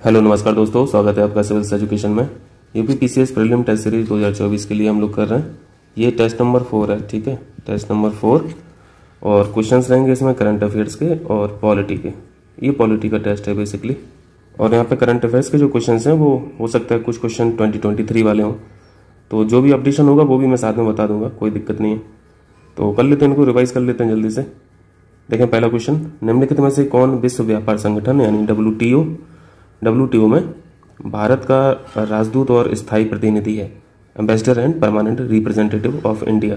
Hello नमस्कार दोस्तों, स्वागत है आपका सिविल एजुकेशन में। UP PCS prelim test series 2024 के लिए हम लोग कर रहे हैं। ये टेस्ट नंबर 4 है, ठीक है, टेस्ट नंबर 4। और क्वेश्चंस रहेंगे इसमें करंट अफेयर्स के और पॉलिटी के। ये पॉलिटी का टेस्ट है बेसिकली। और यहाँ पे करंट अफेयर्स के जो क्वेश्चंस हैं वो हो सकता है कुछ क्वेश्चन 2023 वाले हों, तो जो भी अपडेशन होगा वो भी मैं साथ में बता दूंगा, कोई दिक्कत नहीं है। तो कर लेते हैं, इनको रिवाइज कर लेते हैं जल्दी से। देखें पहला क्वेश्चन, निम्नलिखित में से कौन विश्व व्यापार संगठन यानी WTO में भारत का राजदूत और स्थायी प्रतिनिधि है, ambassador and permanent representative of India.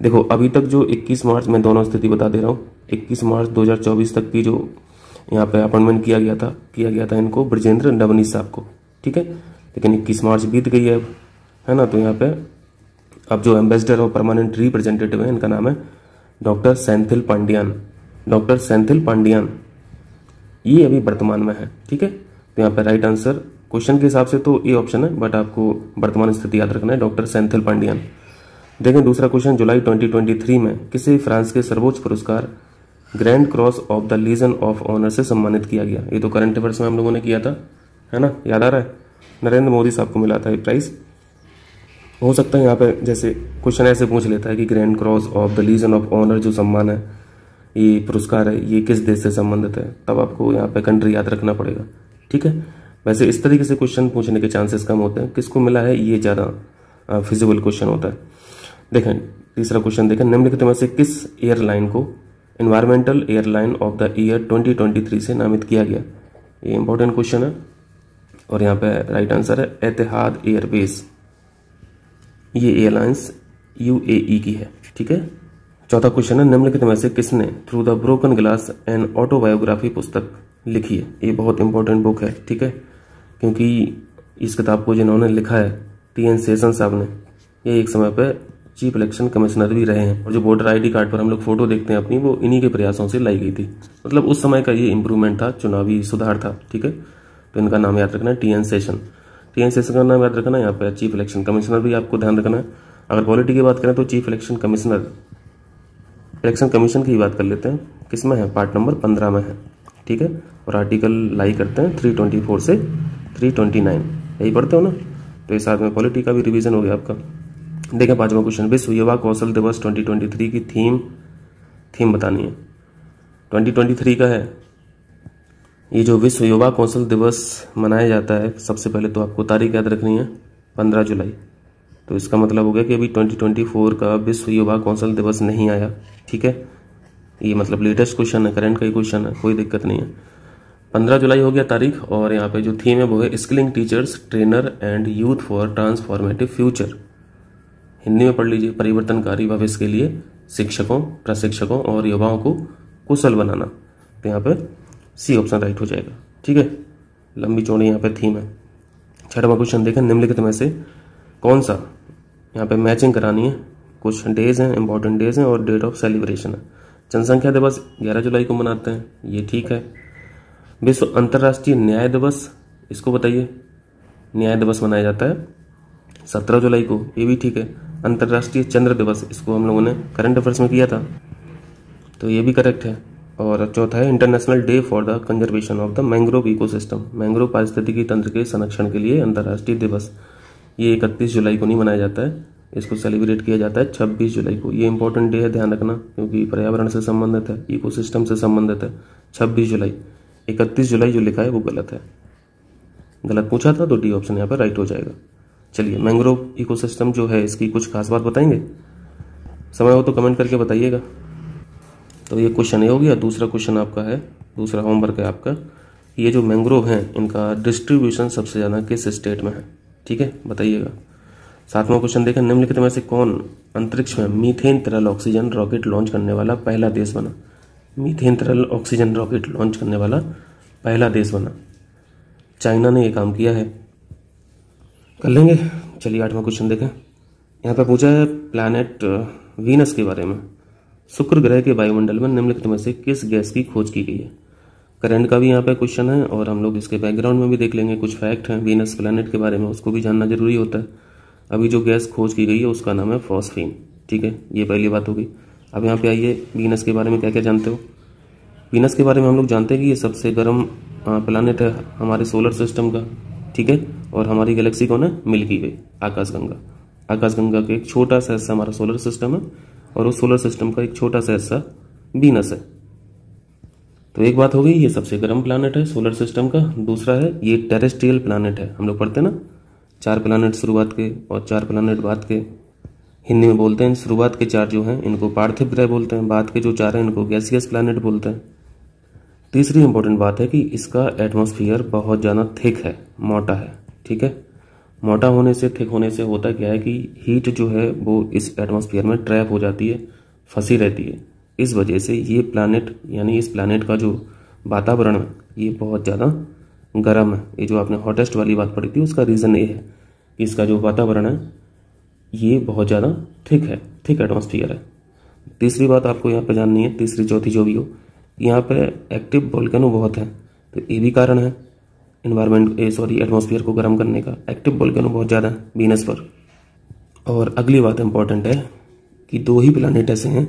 देखो अभी तक जो 21 मार्च, मैं दोनों स्थिति बता दे रहा हूँ, 21 मार्च 2024 तक की जो यहाँ पे अपॉइंटमेंट किया गया था इनको ब्रजेंद्र नवनीत साहब को, ठीक है। लेकिन 21 मार्च बीत गई है अब, है ना। तो यहाँ पे अब जो एम्बेसडर और परमानेंट रिप्रेजेंटेटिव है इनका नाम है डॉक्टर सेंथिल पांडियान। ये अभी वर्तमान में है, ठीक है। तो यहाँ पे राइट आंसर क्वेश्चन के हिसाब से तो ए ऑप्शन है, बट आपको वर्तमान स्थिति याद रखना है, डॉक्टर सेंथिल पांडियान। देखें दूसरा क्वेश्चन, जुलाई 2023 में किसे फ्रांस के सर्वोच्च पुरस्कार Grand Cross of the Legion of Honour से सम्मानित किया गया। ये तो करंट अफेयर्स में हम लोगों ने किया था, है ना, याद आ रहा है। नरेंद्र मोदी साहब को मिला था ये प्राइज। हो सकता है यहाँ पे जैसे क्वेश्चन ऐसे पूछ लेता है कि Grand Cross of the Legion of Honour जो सम्मान है, ये पुरस्कार है, ये किस देश से संबंधित है, तब आपको यहाँ पे कंट्री याद रखना पड़ेगा, ठीक है। वैसे इस तरीके से क्वेश्चन पूछने के चांसेस कम होते हैं, किसको मिला है ये ज़्यादा फिजिबल क्वेश्चन होता है। देखें तीसरा क्वेश्चन, देखें निम्नलिखित में से किस एयरलाइन को environmental airline of the year 2023 से नामित किया गया। ये इंपॉर्टेंट क्वेश्चन है और यहाँ पे राइट आंसर है एतिहाद एयरवेज। ये एयरलाइंस UAE की है, ठीक है। चौथा क्वेश्चन है, निम्नलिखित में से किसने through the broken glass an autobiography पुस्तक लिखी है। ये बहुत इंपॉर्टेंट बुक है, ठीक है, क्योंकि इस किताब को जिन्होंने लिखा है TN शेषन साहब ने, ये एक समय पे चीफ इलेक्शन कमिश्नर भी रहे हैं। और जो वोटर ID कार्ड पर हम लोग फोटो देखते हैं अपनी, वो इन्हीं के प्रयासों से लाई गई थी। मतलब उस समय का ये इंप्रूवमेंट था, चुनावी सुधार था, ठीक है। तो इनका नाम याद रखना है TN शेषन का नाम याद रखना है। यहाँ पे चीफ इलेक्शन कमिश्नर भी आपको ध्यान रखना है। अगर पॉलिटी की बात करें तो चीफ इलेक्शन कमीशन की बात कर लेते हैं, किसमें है, पार्ट नंबर 15 में है, ठीक है। और आर्टिकल लाई करते हैं 324 से 329, यही पढ़ते हो ना। तो इस साथ में पॉलिटी का भी रिवीजन हो गया आपका। देखें पांचवा क्वेश्चन, विश्व युवा कौशल दिवस 2023 की थीम बतानी है। 2023 का है ये जो विश्व युवा कौशल दिवस मनाया जाता है। सबसे पहले तो आपको तारीख याद रखनी है 15 जुलाई। तो इसका मतलब हो गया कि अभी 2024 का विश्व युवा कौशल दिवस नहीं आया, ठीक है। ये मतलब लेटेस्ट क्वेश्चन है, करंट का ही क्वेश्चन है, कोई दिक्कत नहीं है। 15 जुलाई हो गया तारीख। और यहाँ पे जो थीम है वो है skilling teachers trainer and youth for transformative future. Hindi में पढ़ लीजिए, परिवर्तनकारी भविष्य के लिए शिक्षकों, प्रशिक्षकों और युवाओं को कुशल बनाना। तो यहाँ पे सी ऑप्शन राइट हो जाएगा, ठीक है। लंबी चौड़ी यहाँ पे थीम है। छठवां क्वेश्चन देखें, निम्नलिखित में से कौन सा, यहाँ पे मैचिंग करानी है, कुछ डेज हैं, इंपॉर्टेंट डेज हैं और डेट ऑफ सेलिब्रेशन है। जनसंख्या दिवस 11 जुलाई को मनाते हैं, ये ठीक है। विश्व अंतर्राष्ट्रीय न्याय दिवस, इसको बताइए, न्याय दिवस मनाया जाता है 17 जुलाई को, ये भी ठीक है। अंतर्राष्ट्रीय चंद्र दिवस, इसको हम लोगों ने करंट अफेयर्स में किया था, तो ये भी करेक्ट है। और चौथा है international day for the conservation of the mangrove ecosystem, mangrove पारिस्थितिकी तंत्र के संरक्षण के लिए अंतर्राष्ट्रीय दिवस। ये 31 जुलाई को नहीं मनाया जाता है, इसको सेलिब्रेट किया जाता है 26 जुलाई को। ये इंपॉर्टेंट डे है, ध्यान रखना, क्योंकि पर्यावरण से संबंधित है, इकोसिस्टम से संबंधित है। 26 जुलाई, 31 जुलाई जो लिखा है वो गलत है, गलत पूछा था, तो डी ऑप्शन यहाँ पर राइट हो जाएगा। चलिए, मैंग्रोव इकोसिस्टम जो है इसकी कुछ खास बात बताएंगे, समय हो तो कमेंट करके बताइएगा। तो ये क्वेश्चन ये हो गया। दूसरा क्वेश्चन आपका है, दूसरा होमवर्क है आपका, ये जो मैंग्रोव हैं इनका डिस्ट्रीब्यूशन सबसे ज़्यादा किस स्टेट में है, ठीक है, बताइएगा। सातवां क्वेश्चन देखें, निम्नलिखित में से कौन अंतरिक्ष में मीथेन तरल ऑक्सीजन रॉकेट लॉन्च करने वाला पहला देश बना। मीथेन तरल ऑक्सीजन रॉकेट लॉन्च करने वाला पहला देश बना, चाइना ने ये काम किया है, कर लेंगे। चलिए 8वां क्वेश्चन देखें, यहाँ पे पूछा है प्लैनेट वीनस के बारे में। शुक्र ग्रह के वायुमंडल में निम्नलिखित में से किस गैस की खोज की गई है। करंट का भी यहाँ पे क्वेश्चन है और हम लोग इसके बैकग्राउंड में भी देख लेंगे, कुछ फैक्ट हैं वीनस प्लैनेट के बारे में, उसको भी जानना जरूरी होता है। अभी जो गैस खोज की गई है उसका नाम है फॉस्फीन, ठीक है, ये पहली बात होगी। अब यहाँ पे आइए, वीनस के बारे में क्या क्या जानते हो। वीनस के बारे में हम लोग जानते हैं कि ये सबसे गर्म प्लानट है हमारे सोलर सिस्टम का, ठीक है। और हमारी गैलेक्सी कौन है? मिल्की वे, आकाशगंगा। आकाशगंगा का एक छोटा सा हिस्सा हमारा सोलर सिस्टम है और उस सोलर सिस्टम का एक छोटा सा हिस्सा वीनस है। तो एक बात हो गई, ये सबसे गर्म प्लानट है सोलर सिस्टम का। दूसरा है ये टेरेस्ट्रियल प्लानट है। हम लोग पढ़ते हैं ना 4 प्लानट शुरुआत के और 4 प्लानट बाद के, हिंदी में बोलते हैं शुरुआत के 4 जो हैं इनको पार्थिव ग्रह बोलते हैं, बाद के जो 4 हैं इनको गैसियस प्लानट बोलते हैं। तीसरी इंपॉर्टेंट बात है कि इसका एटमॉस्फेयर बहुत ज़्यादा थिक है, मोटा है, ठीक है। मोटा होने से, थिक होने से होता क्या है कि हीट जो है वो इस एटमॉस्फेयर में ट्रैप हो जाती है, फंसी रहती है। इस वजह से ये प्लानट यानी इस प्लानट का जो वातावरण है ये बहुत ज़्यादा गर्म है। ये जो आपने हॉटेस्ट वाली बात पढ़ी थी उसका रीज़न ये है कि इसका जो वातावरण है ये बहुत ज़्यादा थिक है, थिक एटमॉस्फेयर है। तीसरी बात आपको यहाँ पे जाननी है, तीसरी चौथी जो भी हो, यहाँ पे एक्टिव वोल्केनो बहुत है, तो ये भी कारण है एटमॉस्फेयर को गर्म करने का। एक्टिव वोल्केनो बहुत ज़्यादा है वीनस पर। और अगली बात इंपॉर्टेंट है कि 2 ही प्लानट ऐसे हैं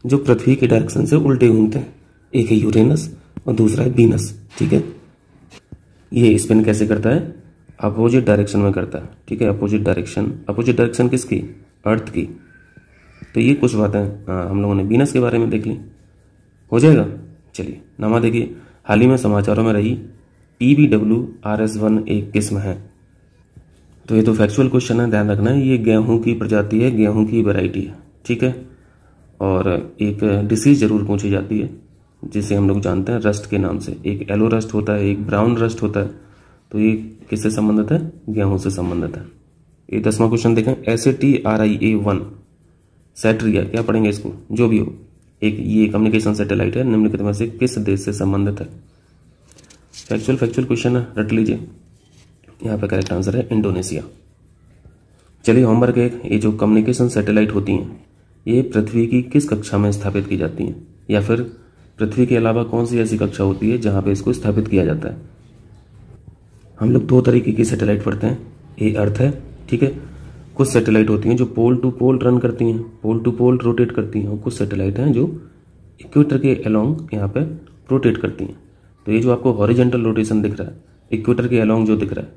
जो पृथ्वी के डायरेक्शन से उल्टे घूमते हैं, एक है यूरेनस और दूसरा है वीनस, ठीक है। ये स्पिन कैसे करता है? अपोजिट डायरेक्शन में करता है, ठीक है। अपोजिट डायरेक्शन किसकी? अर्थ की। तो ये कुछ बातें हम लोगों ने वीनस के बारे में देख ली, हो जाएगा। चलिए नामा देखिए, हाल ही में समाचारों में रही PBWRS1 एक किस्म है। तो ये तो फैक्चुअल क्वेश्चन है, ध्यान रखना है। ये गेहूं की प्रजाति है, गेहूं की वैरायटी है, ठीक है। और एक डिसीज जरूर पूछी जाती है जिसे हम लोग जानते हैं रस्ट के नाम से। एक येलो रस्ट होता है, एक ब्राउन रस्ट होता है। तो ये किससे संबंधित है? गेहूं से संबंधित है। ये 10वां क्वेश्चन देखें, SATRIA1 सैट्रिया, क्या पढ़ेंगे इसको, जो भी हो। एक ये कम्युनिकेशन सैटेलाइट है, निम्नलिखित में से किस देश से संबंधित है? फैक्चुअल क्वेश्चन है, रट लीजिए। यहाँ पे करेक्ट आंसर है इंडोनेशिया। चलिए होमवर्क एक, ये जो कम्युनिकेशन सैटेलाइट होती हैं ये पृथ्वी की किस कक्षा में स्थापित की जाती हैं, या फिर पृथ्वी के अलावा कौन सी ऐसी कक्षा होती है जहां पे इसको स्थापित किया जाता है? हम लोग 2 तरीके की सैटेलाइट पढ़ते हैं, ये अर्थ है, ठीक है। कुछ सैटेलाइट होती हैं जो पोल टू पोल रन करती हैं, पोल टू पोल रोटेट करती हैं, और कुछ सैटेलाइट हैं जो इक्वेटर के अलोंग यहाँ पे रोटेट करती हैं। तो ये जो आपको हॉरिजेंटल रोटेशन दिख रहा है, इक्वेटर के अलोंग जो दिख रहा है,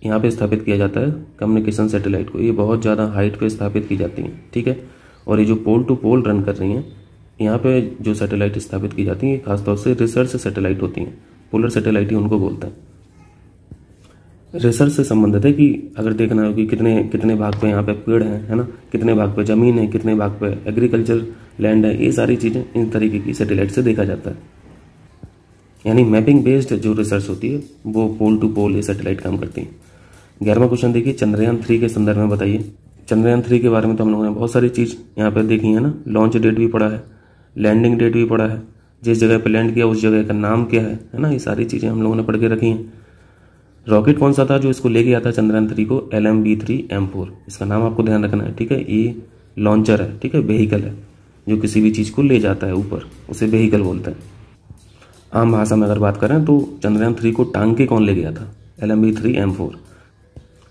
यहाँ पे स्थापित किया जाता है कम्युनिकेशन सैटेलाइट को। ये बहुत ज़्यादा हाइट पे स्थापित की जाती हैं, ठीक है। और ये जो पोल टू पोल रन कर रही हैं, यहाँ पे जो सैटेलाइट स्थापित की जाती हैं खासतौर से रिसर्च सैटेलाइट होती हैं, पोलर सैटेलाइट ही उनको बोलते हैं। रिसर्च से संबंधित है कि अगर देखना हो कि कितने कितने भाग पे यहाँ पे पेड़ हैं, है ना, कितने भाग पे ज़मीन है, कितने भाग पे एग्रीकल्चर लैंड है, ये सारी चीज़ें इन तरीके की सैटेलाइट से देखा जाता है। यानी मैपिंग बेस्ड जो रिसर्च होती है वो पोल टू पोल ये सैटेलाइट काम करती है। 11वां क्वेश्चन देखिए, चंद्रयान 3 के संदर्भ में बताइए। चंद्रयान 3 के बारे में तो हम लोगों ने बहुत सारी चीज़ यहाँ पर देखी है ना, लॉन्च डेट भी पढ़ा है, लैंडिंग डेट भी पढ़ा है, जिस जगह पर लैंड किया उस जगह का नाम क्या है ना, ये सारी चीज़ें हम लोगों ने पढ़ के रखी हैं। रॉकेट कौन सा था जो इसको लेके आता चंद्रयान 3 को? LMB-3M4, इसका नाम आपको ध्यान रखना है, ठीक है। ये लॉन्चर है, ठीक है, व्हीकल है जो किसी भी चीज़ को ले जाता है ऊपर, उसे व्हीकल बोलते हैं। आम भाषा में अगर बात करें तो चंद्रयान 3 को टांग के कौन ले गया था? LMB-3M4।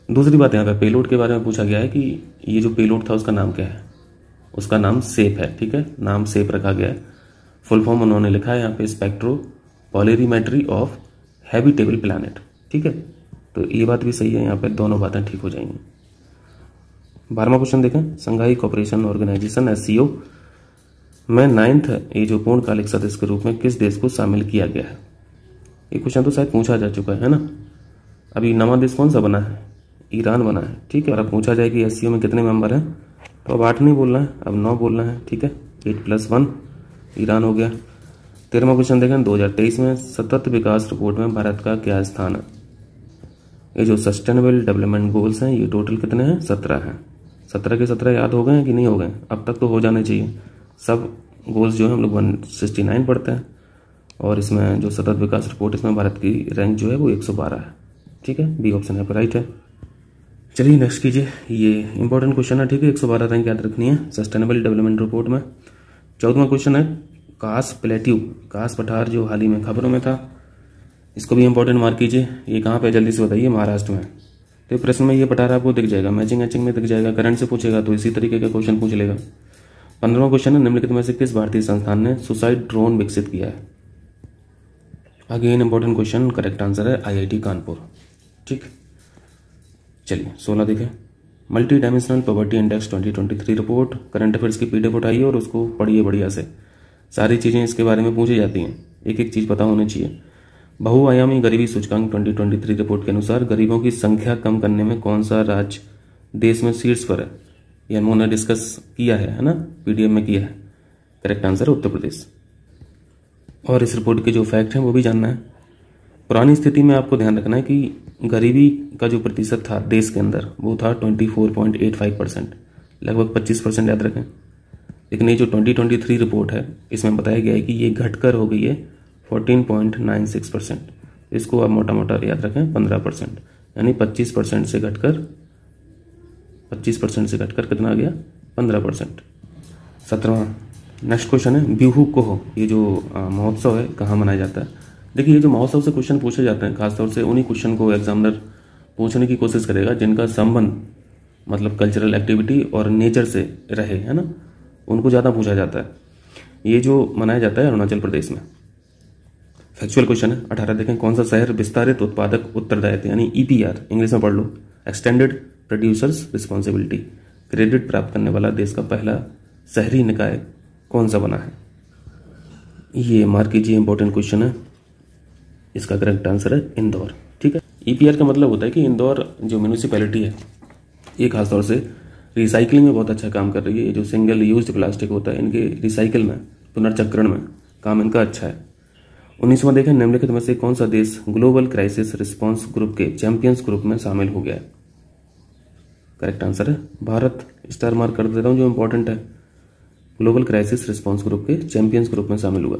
दूसरी बात यहाँ पे पेलोड के बारे में पूछा गया है कि ये जो पेलोड था उसका नाम क्या है? उसका नाम सेफ है, ठीक है, नाम सेफ रखा गया है। फुल फॉर्म उन्होंने लिखा है यहाँ पे स्पेक्ट्रोपोलरिमेट्री ऑफ हैबिटेबल प्लैनेट, ठीक है। तो ये बात भी सही है, यहाँ पे दोनों बातें ठीक हो जाएंगी। 12वां क्वेश्चन देखें, संघाई कोऑपरेशन ऑर्गेनाइजेशन SCO में 9th ये जो पूर्णकालिक सदस्य के रूप में किस देश को शामिल किया गया है? ये क्वेश्चन तो शायद पूछा जा चुका है ना। अभी नवा देश कौन सा बना है? ईरान बना है, ठीक है। और अब पूछा जाए कि SCO में कितने मेंबर हैं, तो अब 8 नहीं बोलना है, अब 9 बोलना है, ठीक है। 8+1 ईरान हो गया। 13वां क्वेश्चन देखें, 2023 में सतत विकास रिपोर्ट में भारत का क्या स्थान है? ये जो सस्टेनेबल डेवलपमेंट गोल्स हैं ये टोटल कितने हैं? 17 हैं। 17 के 17 याद हो गए हैं कि नहीं हो गए? अब तक तो हो जाने चाहिए सब गोल्स जो है हम लोग 169 पढ़ते हैं, और इसमें जो सतत विकास रिपोर्ट इसमें भारत की रैंक जो है वो 112 है, ठीक है। बी ऑप्शन यहाँ पर राइट है। चलिए नेक्स्ट कीजिए, ये इंपॉर्टेंट क्वेश्चन है, ठीक है। 112 रैंक याद रखनी है सस्टेनेबल डेवलपमेंट रिपोर्ट में। 14वां क्वेश्चन है, कास प्लेट्यू, कास पठार जो हाल ही में खबरों में था, इसको भी इंपॉर्टेंट मार्क कीजिए। ये कहाँ पे जल्दी से बताइए? महाराष्ट्र में। तो प्रश्न में ये पठार आपको दिख जाएगा, मैचिंग मैचिंग में दिख जाएगा, करंट से पूछेगा तो इसी तरीके का क्वेश्चन पूछ लेगा। 15वां क्वेश्चन है, निम्नलिखित में से किस भारतीय संस्थान ने सुसाइड ड्रोन विकसित किया है? Again important question, correct answer है IIT कानपुर। ठीक, चलिए 16 देखें। Multi dimensional poverty index 2023 report, current affairs की PDF उठाइए और उसको पढ़िए बढ़िया से। सारी चीज़ें इसके बारे में पूछी जाती हैं, एक एक चीज़ पता होनी चाहिए। बहुआयामी गरीबी सूचकांक 2023 रिपोर्ट के अनुसार गरीबों की संख्या कम करने में कौन सा राज्य देश में शीर्ष पर है? ये हमने डिस्कस किया है ना, PDF में किया है। करेक्ट आंसर है उत्तर प्रदेश। और इस रिपोर्ट के जो फैक्ट हैं वो भी जानना है। पुरानी स्थिति में आपको ध्यान रखना है कि गरीबी का जो प्रतिशत था देश के अंदर वो था 24.85%, लगभग 25% याद रखें। लेकिन ये जो 2023 रिपोर्ट है इसमें बताया गया है कि ये घटकर हो गई है 14.96%। इसको आप मोटा मोटा याद रखें 15%, यानी 25% से घटकर 25% से घटकर कितना आ गया 15%। 17वां नेक्स्ट क्वेश्चन है बिहू कोह, ये जो महोत्सव है कहाँ मनाया जाता है? देखिए ये जो महोत्सव से क्वेश्चन पूछे जाते हैं खासतौर से उन्हीं क्वेश्चन को एग्जामिनर पूछने की कोशिश करेगा जिनका संबंध मतलब कल्चरल एक्टिविटी और नेचर से रहे, है ना, उनको ज़्यादा पूछा जाता है। ये जो मनाया जाता है अरुणाचल प्रदेश में। फैक्चुअल क्वेश्चन है 18 देखें। कौन सा शहर विस्तारित उत्पादक उत्तरदायित्व यानी EPR इंग्लिश में पढ़ लो, एक्सटेंडेड प्रोड्यूसर्स रिस्पॉन्सिबिलिटी, क्रेडिट प्राप्त करने वाला देश का पहला शहरी निकाय कौन सा बना है? ये मार्क कीजिए, इंपॉर्टेंट क्वेश्चन है। इसका करेक्ट आंसर है इंदौर। ठीक है, EPR का मतलब होता है कि इंदौर जो म्यूनिसिपैलिटी है ये खासतौर से रिसाइकलिंग में बहुत अच्छा काम कर रही है। ये जो सिंगल यूज्ड प्लास्टिक होता है इनके रिसाइकिल में, पुनर्चक्रण में काम इनका अच्छा है। 19वां देखें। निम्नलिखित में से कौन सा देश ग्लोबल क्राइसिस रिस्पांस ग्रुप के चैंपियंस ग्रुप में शामिल हो गया है? करेक्ट आंसर है भारत। स्टार मार्क कर देता हूँ जो इंपॉर्टेंट है, ग्लोबल क्राइसिस रिस्पांस ग्रुप के चैंपियंस ग्रुप में शामिल हुआ।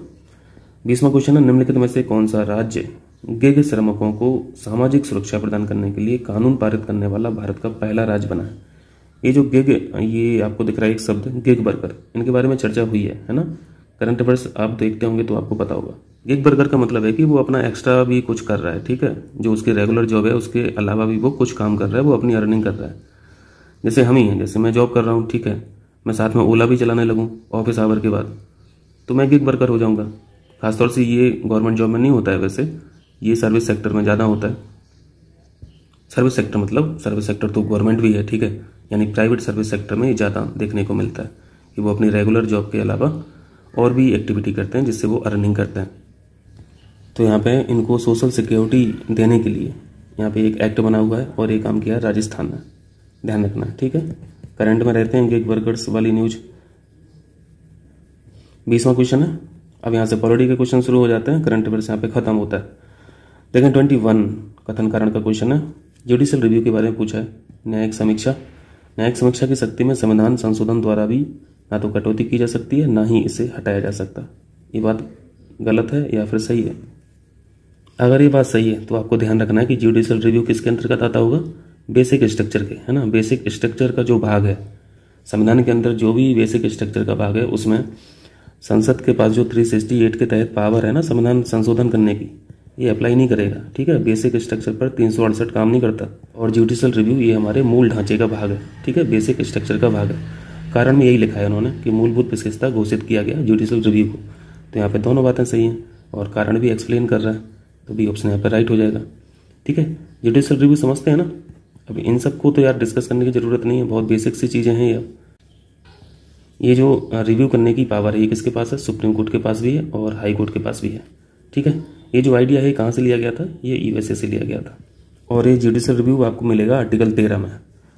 20वां क्वेश्चन है। निम्नलिखित में से कौन सा राज्य गिग श्रमिकों को सामाजिक सुरक्षा प्रदान करने के लिए कानून पारित करने वाला भारत का पहला राज्य बना है? ये जो गिग, ये आपको दिख रहा है एक शब्द गिग वर्कर, इनके बारे में चर्चा हुई है ना। करंट अफेयर्स आप देखते होंगे तो आपको पता होगा। गिग वर्कर का मतलब है कि वो अपना एक्स्ट्रा भी कुछ कर रहा है, ठीक है, जो उसकी रेगुलर जॉब है उसके अलावा भी वो कुछ काम कर रहा है, वो अपनी अर्निंग कर रहा है। जैसे हम ही हैं, जैसे मैं जॉब कर रहा हूँ, ठीक है, मैं साथ में ओला भी चलाने लगूँ ऑफिस आवर के बाद, तो मैं गिग वर्कर हो जाऊँगा। खासतौर से ये गवर्नमेंट जॉब में नहीं होता है, वैसे ये सर्विस सेक्टर में ज़्यादा होता है। सर्विस सेक्टर मतलब सर्विस सेक्टर तो गवर्नमेंट भी है, ठीक है, यानी प्राइवेट सर्विस सेक्टर में ज़्यादा देखने को मिलता है कि वो अपनी रेगुलर जॉब के अलावा और भी एक्टिविटी करते हैं जिससे वो अर्निंग करते हैं। तो यहाँ पे इनको सोशल सिक्योरिटी देने के लिए यहाँ पे एक एक्ट बना हुआ है और ये काम किया है राजस्थान ने, ध्यान रखना, ठीक है। करंट में रहते हैं गिग वर्कर्स वाली न्यूज। 20वां क्वेश्चन है। अब यहाँ से पॉलिटी के क्वेश्चन शुरू हो जाते हैं, करंट अफेयर्स यहाँ पे खत्म होता है। देखें 21 कथन कारण का क्वेश्चन है। जुडिशियल रिव्यू के बारे में पूछा है। न्यायिक समीक्षा, न्यायिक समीक्षा की शक्ति में संविधान संशोधन द्वारा भी ना तो कटौती की जा सकती है ना ही इसे हटाया जा सकता। ये बात गलत है या फिर सही है? अगर ये बात सही है तो आपको ध्यान रखना है कि जुडिशियल रिव्यू किसके अंतर्गत आता होगा? बेसिक स्ट्रक्चर के, है ना। बेसिक स्ट्रक्चर का जो भाग है संविधान के अंदर, जो भी बेसिक स्ट्रक्चर का भाग है उसमें संसद के पास जो 368 के तहत पावर है ना संविधान संशोधन करने की, ये अप्लाई नहीं करेगा, ठीक है। बेसिक स्ट्रक्चर पर 368 काम नहीं करता। और जुडिशियल रिव्यू ये हमारे मूल ढांचे का भाग है, ठीक है, बेसिक स्ट्रक्चर का भाग है। कारण में यही लिखा है उन्होंने कि मूलभूत विशेषता घोषित किया गया जुडिशियल रिव्यू को। तो यहाँ पे दोनों बातें सही हैं और कारण भी एक्सप्लेन कर रहा है, तो बी ऑप्शन यहाँ पे राइट हो जाएगा, ठीक है। जुडिशियल रिव्यू समझते हैं ना। अब इन सबको तो यार डिस्कस करने की जरूरत नहीं है, बहुत बेसिक सी चीज़ें हैं यार। ये जो रिव्यू करने की पावर है ये किसके पास है? सुप्रीम कोर्ट के पास भी है और हाई कोर्ट के पास भी है, ठीक है। ये जो आइडिया है कहाँ से लिया गया था? ये USA से लिया गया था। और ये जुडिशियल रिव्यू आपको मिलेगा आर्टिकल 13 में।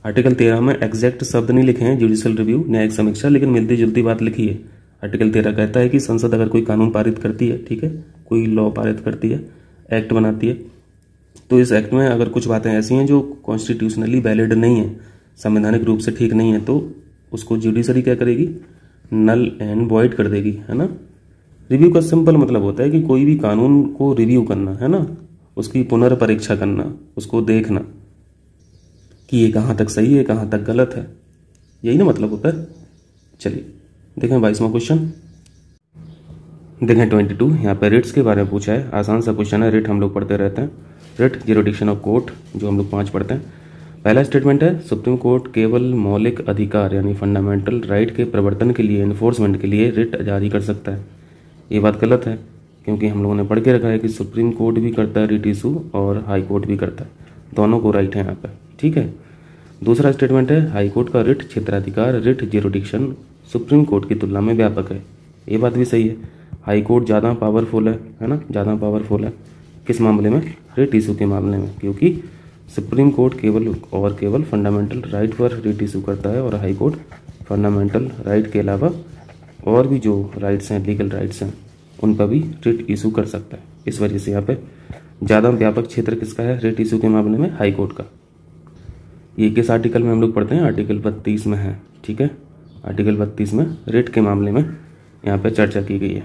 आर्टिकल 13 में एग्जैक्ट शब्द नहीं लिखे हैं जुडिशियल रिव्यू न्यायिक समीक्षा, लेकिन मिलती जुलती बात लिखी है। आर्टिकल 13 कहता है कि संसद अगर कोई कानून पारित करती है, ठीक है, कोई लॉ पारित करती है, एक्ट बनाती है, तो इस एक्ट में अगर कुछ बातें ऐसी हैं जो कॉन्स्टिट्यूशनली वैलिड नहीं है, संवैधानिक रूप से ठीक नहीं है, तो उसको जुडिशरी क्या करेगी? नल एंड वॉइड कर देगी, है ना। रिव्यू का सिंपल मतलब होता है कि कोई भी कानून को रिव्यू करना, है ना, उसकी पुनर्परीक्षा करना, उसको देखना कि ये कहाँ तक सही है कहाँ तक गलत है, यही ना मतलब होता है। चलिए देखें 22वां क्वेश्चन। देखें 22, यहाँ पे रिट्स के बारे में पूछा है। आसान सा क्वेश्चन है, रिट हम लोग पढ़ते रहते हैं। रिट ज्यूरिडिक्शन ऑफ कोर्ट जो हम लोग 5 पढ़ते हैं। पहला स्टेटमेंट है सुप्रीम कोर्ट केवल मौलिक अधिकार यानी फंडामेंटल राइट के प्रवर्तन के लिए, इन्फोर्समेंट के लिए रिट जारी कर सकता है। ये बात गलत है। क्योंकि हम लोगों ने पढ़ के रखा है कि सुप्रीम कोर्ट भी करता है रिट इशू और हाई कोर्ट भी करता है, दोनों को राइट है यहाँ पे, ठीक है। दूसरा स्टेटमेंट है हाई कोर्ट का रिट क्षेत्राधिकार रिट ज्यूरिडिक्शन सुप्रीम कोर्ट की तुलना में व्यापक है। ये बात भी सही है, हाई कोर्ट ज़्यादा पावरफुल है ना, ज़्यादा पावरफुल है किस मामले में, रिट इशू के मामले में, क्योंकि सुप्रीम कोर्ट केवल फंडामेंटल राइट पर रिट इशू करता है और हाई कोर्ट फंडामेंटल राइट के अलावा और भी जो राइट्स हैं, लीगल राइट्स हैं, उन पर भी रिट इशू कर सकता है। इस वजह से यहाँ पे ज़्यादा व्यापक क्षेत्र किसका है, रिट इशू के मामले में हाई कोर्ट का। ये किस आर्टिकल में हम लोग पढ़ते हैं, आर्टिकल 32 में है, ठीक है। आर्टिकल 32 में रिट के मामले में यहाँ पे चर्चा की गई है।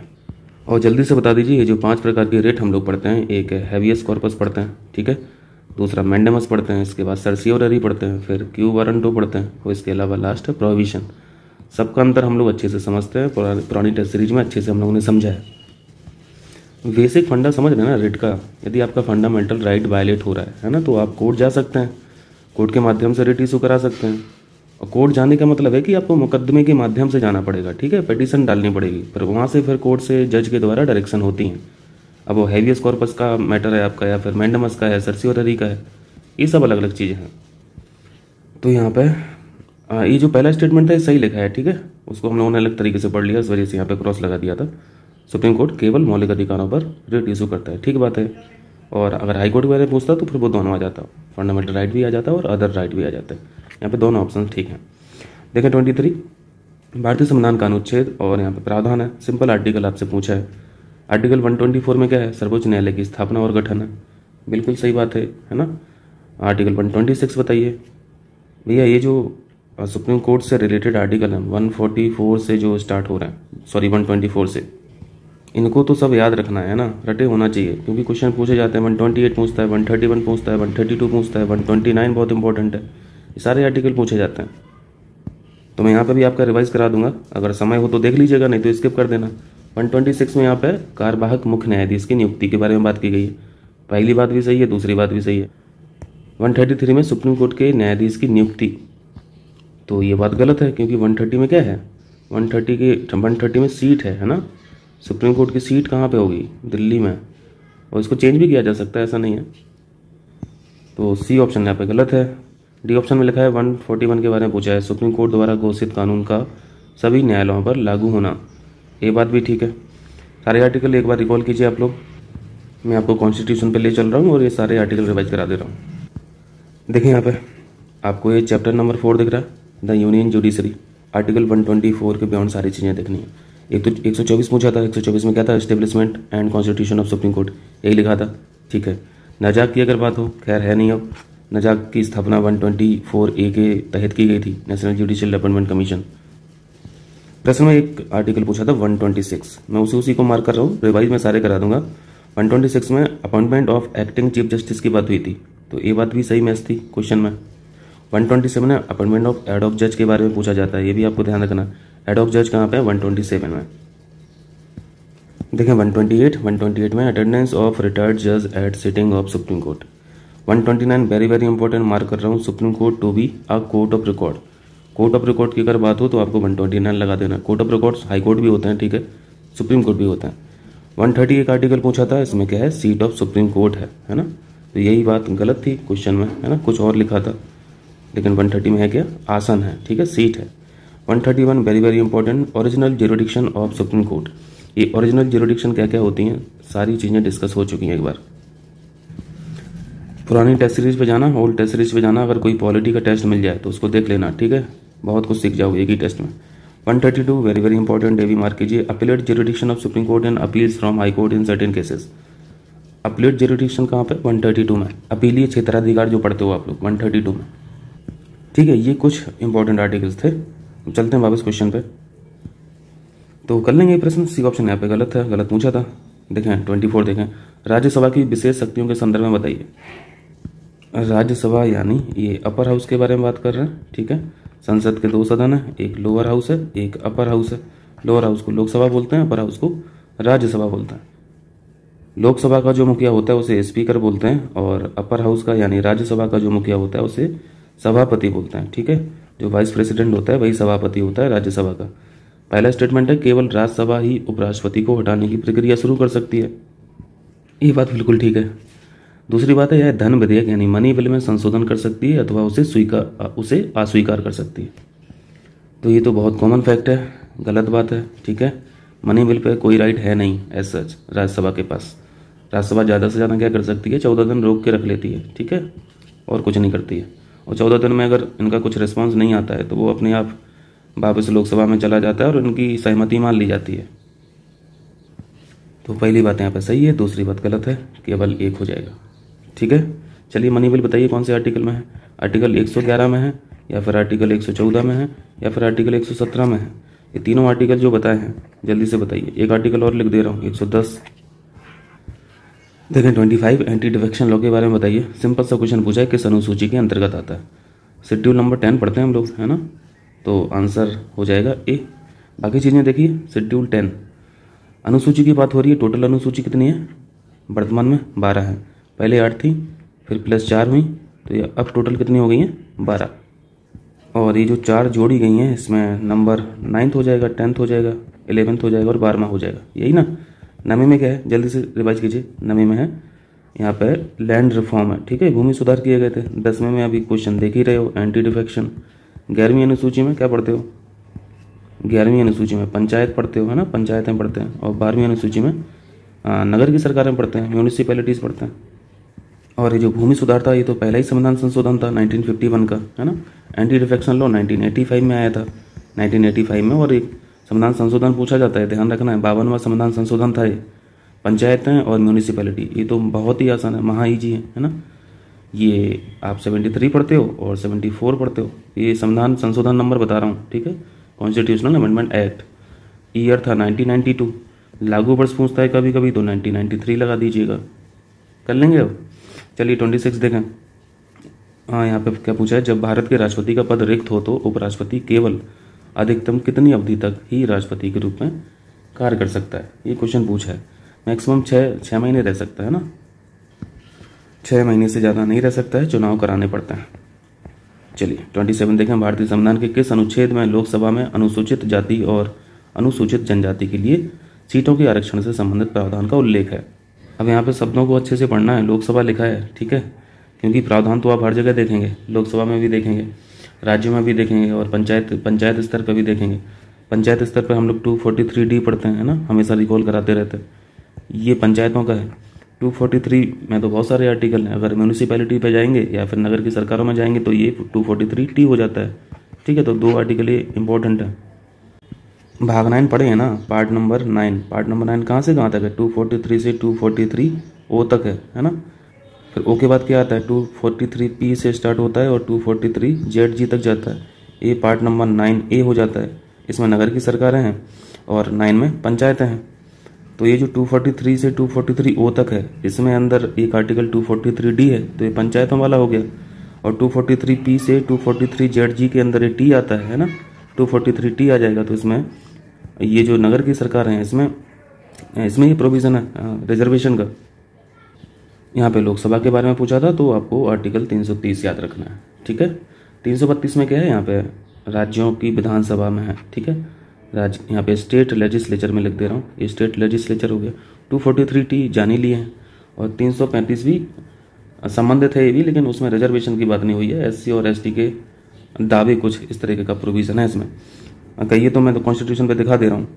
और जल्दी से बता दीजिए, ये जो 5 प्रकार के रिट हम लोग पढ़ते हैं, एक है हैवियस कॉर्पस पढ़ते हैं, ठीक है, दूसरा मैंडेमस पढ़ते हैं, इसके बाद सर्सियोररी पढ़ते हैं, फिर क्यू वारंटो पढ़ते हैं, और इसके अलावा लास्ट है प्रोहिबिशन। सबका अंतर हम लोग अच्छे से समझते हैं, पुरानी टेस्ट सीरीज में अच्छे से हम लोगों ने समझा है। बेसिक फंडा समझ रहे हैं ना रिट का। यदि आपका फंडामेंटल राइट वायलेट हो रहा है ना, तो आप कोर्ट जा सकते हैं, कोर्ट के माध्यम से रिट इशू करा सकते हैं। और कोर्ट जाने का मतलब है कि आपको मुकदमे के माध्यम से जाना पड़ेगा, ठीक है, पिटीशन डालनी पड़ेगी, पर वहाँ से फिर कोर्ट से जज के द्वारा डायरेक्शन होती हैं। अब वो हैवियस कॉर्पस का मैटर है आपका, या फिर मैंडेमस का है, सर्सियोररी का है, ये सब अलग अलग चीज़ें हैं। तो यहाँ पे ये जो पहला स्टेटमेंट है सही लिखा है, ठीक है, उसको हम लोगों ने अलग तरीके से पढ़ लिया, इस वजह से यहाँ पे क्रॉस लगा दिया था। सुप्रीम कोर्ट केवल मौलिक अधिकारों पर रिट इशू करता है, ठीक बात है। और अगर हाई कोर्ट के बारे में पूछता तो फिर वो दोनों आ जाता, फंडामेंटल राइट भी आ जाता है और अदर राइट भी आ जाता है। यहाँ पे दोनों ऑप्शन ठीक हैं। देखें 23 भारतीय संविधान का अनुच्छेद और यहाँ पे प्रावधान है, सिंपल आर्टिकल आपसे पूछा है। आर्टिकल 124 में क्या है, सर्वोच्च न्यायालय की स्थापना और गठन है, बिल्कुल सही बात है ना। आर्टिकल 126 बताइए भैया, ये जो सुप्रीम कोर्ट से रिलेटेड आर्टिकल है 144 से जो स्टार्ट हो रहे हैं, सॉरी 124 से, इनको तो सब याद रखना है ना, रटे होना चाहिए, क्योंकि क्वेश्चन पूछे जाते हैं। 128 पूछता है, 131 पूछता है, 132 पूछता है, 129 बहुत इंपॉर्टेंट है, ये सारे आर्टिकल पूछे जाते हैं। तो मैं यहाँ पे भी आपका रिवाइज करा दूंगा, अगर समय हो तो देख लीजिएगा, नहीं तो स्किप कर देना। 126 में यहाँ पे कार्यवाहक मुख्य न्यायाधीश की नियुक्ति के बारे में बात की गई है। पहली बात भी सही है, दूसरी बात भी सही है। 133 में सुप्रीम कोर्ट के न्यायाधीश की नियुक्ति, तो ये बात गलत है, क्योंकि 130 में क्या है, 130 में सीट है ना। सुप्रीम कोर्ट की सीट कहाँ पे होगी, दिल्ली में, और इसको चेंज भी किया जा सकता है, ऐसा नहीं है। तो सी ऑप्शन यहाँ पे गलत है। डी ऑप्शन में लिखा है 141 के बारे में पूछा है, सुप्रीम कोर्ट द्वारा घोषित कानून का सभी न्यायालयों पर लागू होना, ये बात भी ठीक है। सारे आर्टिकल एक बार रिकॉल कीजिए आप लोग, मैं आपको कॉन्स्टिट्यूशन पे ले चल रहा हूँ और ये सारे आर्टिकल रिवाइज करा दे रहा हूँ। देखिए यहाँ पे आपको ये चैप्टर नंबर 4 दिख रहा है, द यूनियन जुडिशरी। आर्टिकल 124 के बियॉन्ड सारी चीज़ें देखनी है। एक तो 124 पूछा था, 124 में क्या था, establishment and constitution of supreme court, यही लिखा था, ठीक है। नजाक की अगर बात हो, खैर है नहीं अब, नजाक की स्थापना 124A के तहत की गई थी, नेशनल जुडिशियल अपॉइंटमेंट कमीशन। प्रश्न में एक आर्टिकल पूछा था 126, मैं उसी को मार्क कर रहा हूँ, रिवाइज में सारे करा दूंगा। 126 में appointment of acting chief justice की बात हुई थी, तो ये बात भी सही मैच थी क्वेश्चन में। 127 में अपॉइंटमेंट ऑफ एडॉक जज के बारे में पूछा जाता है, ये भी आपको ध्यान रखना। एडॉक जज कहाँ पे है, 127 में। देखें 128 में अटेंडेंस ऑफ रिटायर्ड जज at sitting of supreme court. 129 very very important, mark कर रहा हूँ, supreme court to be a court of record. Court of record की अगर बात हो तो आपको 129 लगा देना। Court of records high court भी होते हैं, ठीक है, सुप्रीम कोर्ट भी होता है। 130 एक आर्टिकल पूछा था, इसमें क्या है, सीट ऑफ सुप्रीम कोर्ट है ना। तो यही बात गलत थी क्वेश्चन में, है ना, कुछ और लिखा था, लेकिन 130 में है क्या, आसन है, ठीक है, सीट है। 131 very very important, original jurisdiction of supreme court. ये ओरिजिनल ज्यूरिडिक्शन क्या क्या होती हैं, सारी चीज़ें डिस्कस हो चुकी हैं एक बार। पुरानी टेस्ट सीरीज पे जाना, ओल्ड टेस्ट सीरीज पे जाना, अगर कोई पॉलिटी का टेस्ट मिल जाए तो उसको देख लेना, ठीक है, बहुत कुछ सीख जाओगे एक ही टेस्ट में। 132 वेरी वेरी इंपॉर्टेंट, ये भी मार्क कीजिए, appellate jurisdiction of supreme court and appeals from high court in certain cases. Appellate jurisdiction कहाँ पे, 132 में। अपीलीय क्षेत्राधिकार जो पढ़ते हो आप लोग 132 में, ठीक है। ये कुछ इंपॉर्टेंट आर्टिकल्स थे। चलते हैं वापस क्वेश्चन पे, तो कर लेंगे ये प्रश्न। सी ऑप्शन यहाँ पे गलत है, गलत पूछा था। देखें 24 देखें, राज्यसभा की विशेष शक्तियों के संदर्भ में बताइए। राज्यसभा यानी ये अपर हाउस के बारे में बात कर रहे हैं, ठीक है। संसद के 2 सदन है, एक लोअर हाउस है, एक अपर हाउस है। लोअर हाउस को लोकसभा बोलते हैं, अपर हाउस को राज्यसभा बोलते हैं। लोकसभा का जो मुखिया होता है उसे स्पीकर बोलते हैं, और अपर हाउस का यानी राज्यसभा का जो मुखिया होता है उसे सभापति बोलते हैं, ठीक है। जो वाइस प्रेसिडेंट होता है वही सभापति होता है राज्यसभा का। पहला स्टेटमेंट है केवल राज्यसभा ही उपराष्ट्रपति को हटाने की प्रक्रिया शुरू कर सकती है, ये बात बिल्कुल ठीक है। दूसरी बात है यह धन विधेयक यानी मनी बिल में संशोधन कर सकती है अथवा उसे अस्वीकार कर सकती है। तो ये तो बहुत कॉमन फैक्ट है, गलत बात है, ठीक है। मनी बिल पे कोई राइट है नहीं एज सच राज्यसभा के पास। राज्यसभा ज़्यादा से ज़्यादा क्या कर सकती है, 14 दिन रोक के रख लेती है, ठीक है, और कुछ नहीं करती है। और 14 दिन में अगर इनका कुछ रिस्पॉन्स नहीं आता है तो वो अपने आप वापस लोकसभा में चला जाता है और उनकी सहमति मान ली जाती है। तो पहली बात यहाँ पे सही है, दूसरी बात गलत है, केवल एक हो जाएगा, ठीक है। चलिए मनी बिल बताइए कौन से आर्टिकल में है, आर्टिकल 111 में है या फिर आर्टिकल 114 में है या फिर आर्टिकल 117 में है। ये तीनों आर्टिकल जो बताए हैं जल्दी से बताइए। एक आर्टिकल और लिख दे रहा हूँ 110। देखें 25 एंटी डिफेक्शन लॉ के बारे में बताइए। सिंपल सा क्वेश्चन पूछा है किस अनुसूची के अंतर्गत आता है। शेड्यूल नंबर 10 पढ़ते हैं हम लोग, है ना, तो आंसर हो जाएगा ए। बाकी चीज़ें देखिए शेड्यूल 10 अनुसूची की बात हो रही है। टोटल अनुसूची कितनी है वर्तमान में 12 है, पहले 8 थी फिर प्लस 4 हुई, तो ये अब टोटल कितनी हो गई हैं 12। और ये जो 4 जोड़ी गई हैं इसमें नंबर 9th हो जाएगा, 10th हो जाएगा, 11th हो जाएगा और 12वां हो जाएगा, यही ना। 9वें में क्या है जल्दी से रिवाइज कीजिए। 9वें में है यहाँ पे लैंड रिफॉर्म है, ठीक है, भूमि सुधार किए गए थे। 10वें में अभी क्वेश्चन देख ही रहे हो एंटी डिफेक्शन। 11वीं अनुसूची में क्या पढ़ते हो, 11वीं अनुसूची में पंचायत पढ़ते हो, है ना, पंचायतें पढ़ते हैं। और 12वीं अनुसूची में नगर की सरकारें पढ़ते हैं, म्यूनिसिपैलिटीज़ पढ़ते हैं। और ये जो भूमि सुधार था ये तो पहला ही संविधान संशोधन था 1951 का, है ना। एंटी डिफेक्शन लॉ 1985 में आया था, 1985 में। और एक संविधान संशोधन पूछा जाता है, ध्यान रखना है, 52वां संविधान संशोधन था ये। पंचायतें और म्यूनिसिपैलिटी ये तो बहुत ही आसान है, महा ईजी है ना। ये आप 73 पढ़ते हो और 74 पढ़ते हो। ये संविधान संशोधन नंबर बता रहा हूँ, ठीक है, कॉन्स्टिट्यूशनल अमेंडमेंट एक्ट। ईयर था 1992। लागू वर्ष पूछता है कभी कभी तो 1993 लगा दीजिएगा, कर लेंगे अब। चलिए 26 देखें। हाँ यहाँ पे क्या पूछा है, जब भारत के राष्ट्रपति का पद रिक्त हो तो उपराष्ट्रपति केवल अधिकतम कितनी अवधि तक ही राष्ट्रपति के रूप में कार्य कर सकता है, ये क्वेश्चन पूछा है। मैक्सिमम 6 महीने रह सकता है ना, 6 महीने से ज़्यादा नहीं रह सकता है, चुनाव कराने पड़ते हैं। चलिए 27 देखें। भारतीय संविधान के किस अनुच्छेद में लोकसभा में अनुसूचित जाति और अनुसूचित जनजाति के लिए सीटों के आरक्षण से संबंधित प्रावधान का उल्लेख है। अब यहाँ पे शब्दों को अच्छे से पढ़ना है, लोकसभा लिखा है, ठीक है, क्योंकि प्रावधान तो आप हर जगह देखेंगे, लोकसभा में भी देखेंगे, राज्य में भी देखेंगे और पंचायत स्तर पर भी देखेंगे। पंचायत स्तर पर हम लोग 243D पढ़ते हैं, है ना, हमेशा रिकॉल कराते रहते हैं। ये पंचायतों का है। 243 में तो बहुत सारे आर्टिकल हैं। अगर म्यूनिसिपैलिटी पे जाएंगे या फिर नगर की सरकारों में जाएंगे तो ये 243T हो जाता है, ठीक है। तो 2 आर्टिकल ये इंपॉर्टेंट है। भाग 9 पढ़े हैं ना, पार्ट नंबर 9। पार्ट नंबर 9 कहाँ से कहाँ तक है, 243 से 243O तक है ना। फिर O के बाद क्या आता है, 243P से स्टार्ट होता है और 243ZG तक जाता है। ये पार्ट नंबर 9A हो जाता है। इसमें नगर की सरकारें हैं और 9 में पंचायतें हैं। तो ये जो 243 से 243O तक है इसमें अंदर एक आर्टिकल 243D है, तो ये पंचायतों वाला हो गया। और 243P से 243ZG के अंदर ये T आता है ना, 243T आ जाएगा। तो इसमें ये जो नगर की सरकार है इसमें ये प्रोविज़न है रिजर्वेशन का। यहाँ पे लोकसभा के बारे में पूछा था तो आपको आर्टिकल 330 याद रखना है, ठीक है। 332 में क्या है, यहाँ पे राज्यों की विधानसभा में है, ठीक है। राज्य यहाँ पे स्टेट लेजिस्लेचर में लिख दे रहा हूँ, ये स्टेट लेजिस्लेचर हो गया। 243T जान ही लिए हैं और 335 भी संबंधित है ये भी, लेकिन उसमें रिजर्वेशन की बात नहीं हुई है। SC और ST के दावे कुछ इस तरीके का प्रोविज़न है इसमें। कहिए तो मैं तो कॉन्स्टिट्यूशन पे दिखा दे रहा हूँ,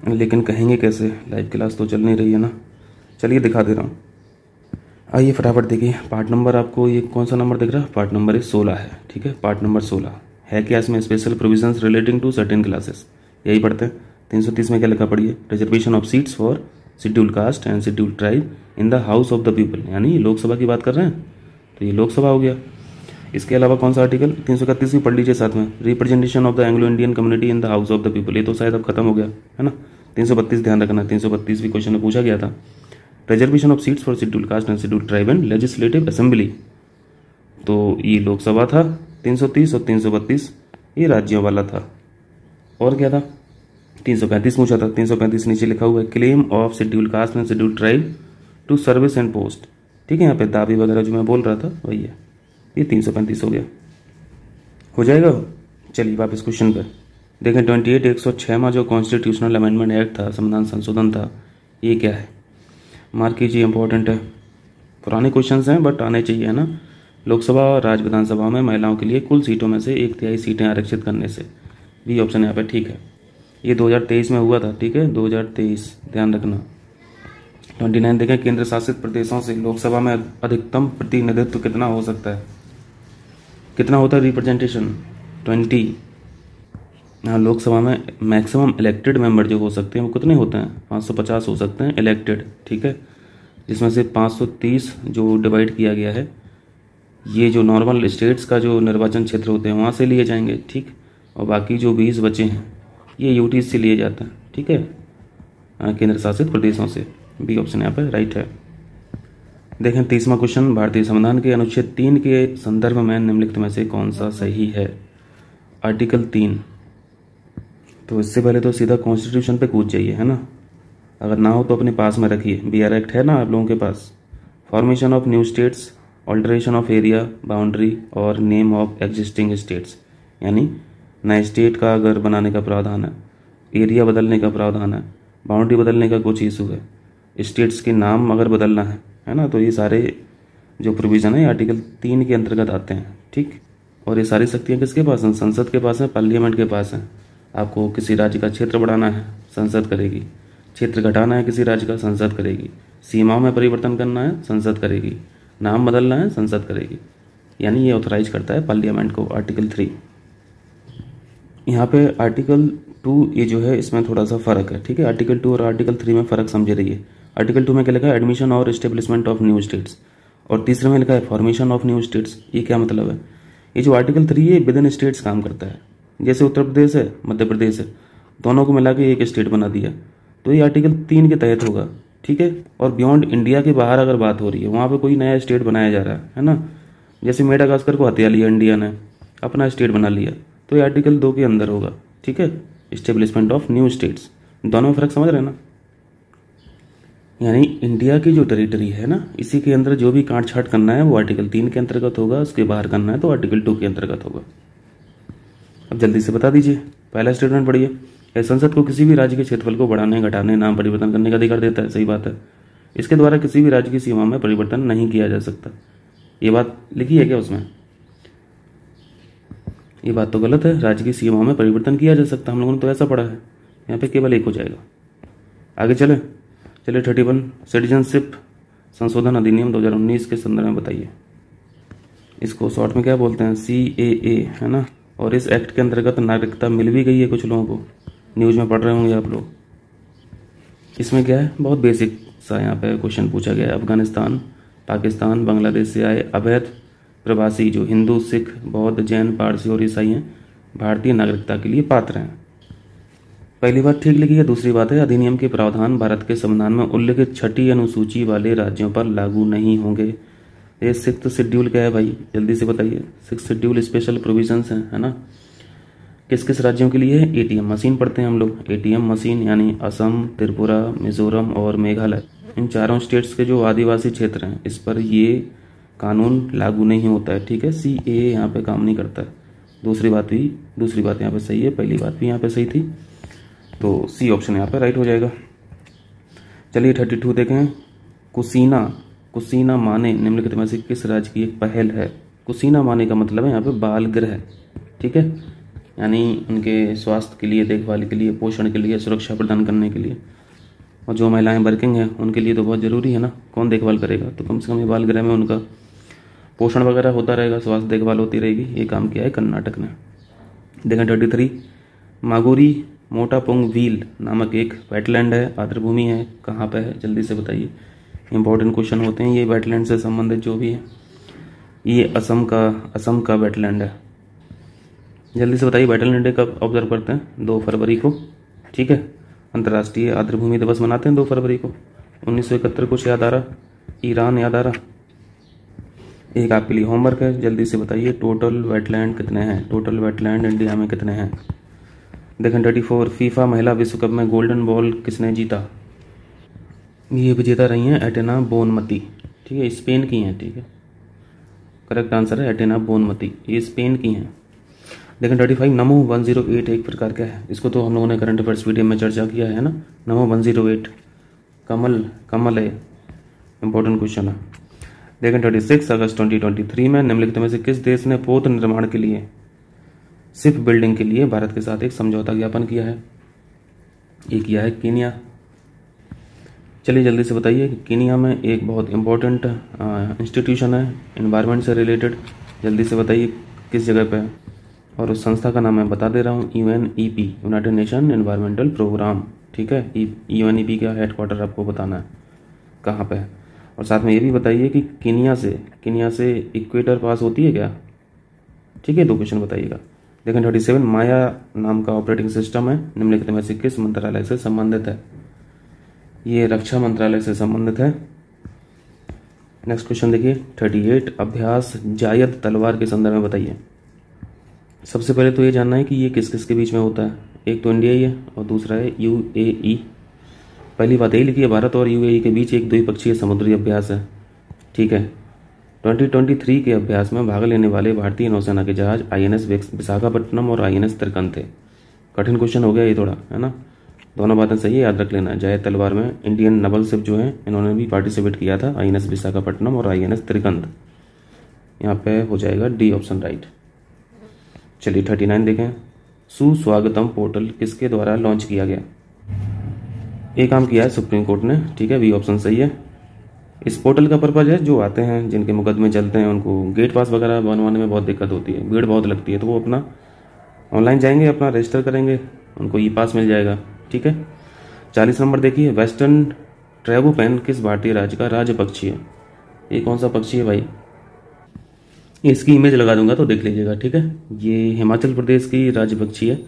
लेकिन कहेंगे कैसे, लाइव क्लास तो चल नहीं रही है ना। चलिए दिखा दे रहा हूँ, आइए फटाफट देखिए। पार्ट नंबर आपको ये कौन सा नंबर दिख रहा है, पार्ट नंबर 16 है, ठीक है। पार्ट नंबर 16 है क्या, इसमें special provisions relating to certain classes, यही पढ़ते हैं। 330 में क्या लिखा पढ़िए, reservation of seats for schedule caste and schedule tribe in the house of the people, यानी लोकसभा की बात कर रहे हैं तो ये लोकसभा हो गया। इसके अलावा कौन सा आर्टिकल, 331 भी पढ़ लीजिए साथ में, representation of the Anglo Indian community in the house of the people, ये तो शायद अब खत्म हो गया है ना। 332 ध्यान रखना, 332 भी क्वेश्चन में पूछा गया था। Reservation of seats for schedule caste and schedule tribe and legislative assembly, तो ये लोकसभा था 330 और 332 ये राज्यों वाला था। और क्या था, 335 पूछा था, 335 नीचे लिखा हुआ है, claim of schedule caste and schedule tribe to service and post, ठीक है। यहाँ पे दावे वगैरह जो मैं बोल रहा था वही है, ये 335 हो गया, हो जाएगा। चलिए वापस क्वेश्चन पे, देखें 28 106 में जो कॉन्स्टिट्यूशनल अमेंडमेंट एक्ट था, संविधान संशोधन था, ये क्या है? मार्क कीजिए, इंपॉर्टेंट है। पुराने क्वेश्चंस हैं बट आने चाहिए, है ना। लोकसभा और राज्य विधानसभा में महिलाओं के लिए कुल सीटों में से 1/3 सीटें आरक्षित करने से, बी ऑप्शन यहाँ पे ठीक है। ये 2023 में हुआ था, ठीक है, 2023, ध्यान रखना। 29 देखें, केंद्र शासित प्रदेशों से लोकसभा में अधिकतम प्रतिनिधित्व कितना हो सकता है? कितना होता है रिप्रेजेंटेशन? 20। हाँ, लोकसभा में मैक्सिमम इलेक्टेड मेंबर जो हो सकते हैं वो कितने होते हैं? 550 हो सकते हैं इलेक्टेड, ठीक है, जिसमें से 530 जो डिवाइड किया गया है ये जो नॉर्मल स्टेट्स का जो निर्वाचन क्षेत्र होते हैं वहाँ से लिए जाएंगे, ठीक, और बाकी जो 20 बचे हैं ये यूटी से लिए जाते हैं, ठीक है, केंद्र शासित प्रदेशों से। बी ऑप्शन यहाँ पर राइट है। देखें 30वां क्वेश्चन, भारतीय संविधान के अनुच्छेद 3 के संदर्भ में निम्नलिखित में से कौन सा सही है? आर्टिकल 3। तो इससे पहले तो सीधा कॉन्स्टिट्यूशन पे कूद जाइए, है ना। अगर ना हो तो अपने पास में रखिए, बीआर एक्ट है ना आप लोगों के पास। Formation of new states, alteration of area boundary और नेम ऑफ एग्जिस्टिंग स्टेट्स, यानी नए स्टेट का अगर बनाने का प्रावधान है, एरिया बदलने का प्रावधान है, बाउंड्री बदलने का कुछ इशू है, स्टेट्स के नाम अगर बदलना है ना, तो ये सारे जो प्रोविज़न है आर्टिकल 3 के अंतर्गत आते हैं, ठीक। और ये सारी शक्तियाँ किसके पास हैं? संसद के पास है, पार्लियामेंट के पास है। आपको किसी राज्य का क्षेत्र बढ़ाना है, संसद करेगी। क्षेत्र घटाना है किसी राज्य का, संसद करेगी। सीमाओं में परिवर्तन करना है, संसद करेगी। नाम बदलना है, संसद करेगी। यानी ये ऑथराइज करता है पार्लियामेंट को, आर्टिकल 3। यहाँ पे आर्टिकल 2 ये जो है इसमें थोड़ा सा फ़र्क है, ठीक है। आर्टिकल 2 और आर्टिकल 3 में फ़र्क समझे रहिए। आर्टिकल 2 में क्या लिखा है? एडमिशन और इस्टेब्लिशमेंट ऑफ न्यू स्टेट्स, और तीसरे में लिखा है फॉर्मेशन ऑफ न्यू स्टेट्स। ये क्या मतलब है? ये जो आर्टिकल 3 है विद इन स्टेट्स काम करता है। जैसे उत्तर प्रदेश है, मध्य प्रदेश है, दोनों को मिला के एक स्टेट बना दिया, तो ये आर्टिकल 3 के तहत होगा, ठीक है। और बियॉन्ड इंडिया के बाहर अगर बात हो रही है, वहाँ पे कोई नया स्टेट बनाया जा रहा है ना, जैसे मेडागास्कर को हत्या लिया इंडिया ने, अपना स्टेट बना लिया, तो ये आर्टिकल 2 के अंदर होगा, ठीक है। इस्टेब्लिशमेंट ऑफ न्यू स्टेट्स, दोनों में फ़र्क समझ रहे हैं ना। यानी इंडिया की जो टेरिटरी है ना, इसी के अंदर जो भी काट छाट करना है वो आर्टिकल 3 के अंतर्गत होगा, उसके बाहर करना है तो आर्टिकल 2 के अंतर्गत होगा। अब जल्दी से बता दीजिए, पहला स्टेटमेंट पढ़िए। संसद को किसी भी राज्य के क्षेत्रफल को बढ़ाने, घटाने, नाम परिवर्तन करने का अधिकार देता है, सही बात है। इसके द्वारा किसी भी राज्य की सीमा में परिवर्तन नहीं किया जा सकता। ये बात लिखी है क्या उसमें? ये बात तो गलत है, राज्य की सीमाओं में परिवर्तन किया जा सकता, हम लोगों ने तो ऐसा पढ़ा है। यहाँ पे केवल एक हो जाएगा। आगे चले 31 सिटीजनशिप संशोधन अधिनियम 2019 के संदर्भ में बताइए। इसको शॉर्ट में क्या बोलते हैं? CAA, है ना। और इस एक्ट के अंतर्गत नागरिकता मिल भी गई है कुछ लोगों को, न्यूज़ में पढ़ रहे होंगे आप लोग। इसमें क्या है? बहुत बेसिक सा यहाँ पे क्वेश्चन पूछा गया है। अफगानिस्तान, पाकिस्तान, बांग्लादेश से आए अवैध प्रवासी जो हिंदू, सिख, बौद्ध, जैन, पारसी और ईसाई हैं, भारतीय नागरिकता के लिए पात्र हैं। पहली बात ठीक लिखी है। दूसरी बात है, अधिनियम के प्रावधान भारत के संविधान में उल्लिखित 6ठी अनुसूची वाले राज्यों पर लागू नहीं होंगे। ये 6th शेड्यूल क्या है भाई? जल्दी से बताइए। 6th शेड्यूल स्पेशल प्रोविजंस हैं, है ना। किस किस राज्यों के लिए है? ATM मशीन पढ़ते हैं हम लोग। ATM मशीन यानी असम, त्रिपुरा, मिजोरम और मेघालय, इन चारों स्टेट्स के जो आदिवासी क्षेत्र हैं इस पर ये कानून लागू नहीं होता है, ठीक है। CAA यहाँ पे काम नहीं करता है। दूसरी बात यहाँ पे सही है, पहली बात भी यहाँ पे सही थी, तो C ऑप्शन यहाँ पे राइट हो जाएगा। चलिए 32 देखें। कुसीना माने निम्नलिखित में से किस राज्य की एक पहल है? कुसीना माने का मतलब है यहाँ पे बाल गृह, ठीक है, यानी उनके स्वास्थ्य के लिए, देखभाल के लिए, पोषण के लिए, सुरक्षा प्रदान करने के लिए। और जो महिलाएं वर्किंग हैं उनके लिए तो बहुत ज़रूरी है ना, कौन देखभाल करेगा, तो कम से कम ये बाल गृह में उनका पोषण वगैरह होता रहेगा, स्वास्थ्य देखभाल होती रहेगी। ये काम किया है कर्नाटक ने। देखें 33 मागोरी मोटापुंग व्हील नामक एक वेटलैंड है, आर्द्रभूमि है, कहाँ पे है? जल्दी से बताइए, इंपॉर्टेंट क्वेश्चन होते हैं ये वेटलैंड से संबंधित जो भी है। ये असम का वेटलैंड है। जल्दी से बताइए, वेटलैंड डे कब ऑब्जर्व करते हैं? 2 फरवरी को, ठीक है। अंतर्राष्ट्रीय आर्द्रभूमि दिवस मनाते हैं 2 फरवरी को। 1971 कुछ याद आ रहा? ईरान याद आ रहा? एक आपके लिए होमवर्क है, जल्दी से बताइए टोटल वेटलैंड कितने हैं? टोटल वेटलैंड इंडिया में कितने हैं? देखें 34 फीफा महिला विश्व कप में गोल्डन बॉल किसने जीता? ये विजेता रही हैं एटेना बोनमती, ठीक है, स्पेन की हैं, ठीक है। करेक्ट आंसर है एटेना बोनमती, ये स्पेन की हैं। लेकिन 35 नमो 108 एक प्रकार का है, इसको तो हम लोगों ने करंट अफेयर्स वीडियो में चर्चा किया है ना। नमो 108 कमल है, इंपॉर्टेंट क्वेश्चन है। लेकिन 36 अगस्त 2023 में निम्नलिखित में से किस देश ने पोत निर्माण के लिए, शिप बिल्डिंग के लिए भारत के साथ एक समझौता ज्ञापन किया है? ये किया है कीनिया। चलिए जल्दी से बताइए कि कीनिया में एक बहुत इंपॉर्टेंट इंस्टीट्यूशन है एनवायरनमेंट से रिलेटेड, जल्दी से बताइए किस जगह पे है। और उस संस्था का नाम मैं बता दे रहा हूँ, UNEP, united nation environmental programme, ठीक है। UNEP का हेडक्वार्टर आपको बताना है कहाँ पे है। और साथ में ये भी बताइए कि कीनिया से इक्वेटर पास होती है क्या, ठीक है। 2 क्वेश्चन बताइएगा। लेकिन 37 माया नाम का ऑपरेटिंग सिस्टम है, निम्नलिखित में से किस मंत्रालय से संबंधित है? ये रक्षा मंत्रालय से संबंधित है। नेक्स्ट क्वेश्चन देखिए 38 अभ्यास जायद तलवार के संदर्भ में बताइए। सबसे पहले तो ये जानना है कि ये किस किस के बीच में होता है। एक तो इंडिया ही है और दूसरा है UAE। पहली बात यही लिखी है, भारत और UAE के बीच एक द्विपक्षीय समुद्री अभ्यास है, ठीक है। 2023 के अभ्यास में भाग लेने वाले भारतीय नौसेना के जहाज INS विशाखापट्टनम और INS त्रिकंत थे। कठिन क्वेश्चन हो गया ये थोड़ा, है ना। दोनों बातें सही है, याद रख लेना। जायद तलवार में इंडियन नवल शिप जो है इन्होंने भी पार्टिसिपेट किया था, INS विशाखापट्टनम और INS त्रिकंत। यहाँ पे हो जाएगा डी ऑप्शन राइट। चलिए 39 देखें, सुस्वागतम पोर्टल किसके द्वारा लॉन्च किया गया? ये काम किया है सुप्रीम कोर्ट ने, ठीक है, बी ऑप्शन सही है। इस पोर्टल का पर्पज है जो आते हैं जिनके मुकदमे चलते हैं उनको गेट पास वगैरह बनवाने में बहुत दिक्कत होती है, भीड़ बहुत लगती है, तो वो अपना ऑनलाइन जाएंगे, अपना रजिस्टर करेंगे, उनको ई पास मिल जाएगा, ठीक है। 40 नंबर देखिए, वेस्टर्न ट्रैगोपैन किस भारतीय राज्य का राज्य पक्षी है? ये कौन सा पक्षी है भाई? इसकी इमेज लगा दूंगा तो देख लीजिएगा, ठीक है। ये हिमाचल प्रदेश की राज्य पक्षी है।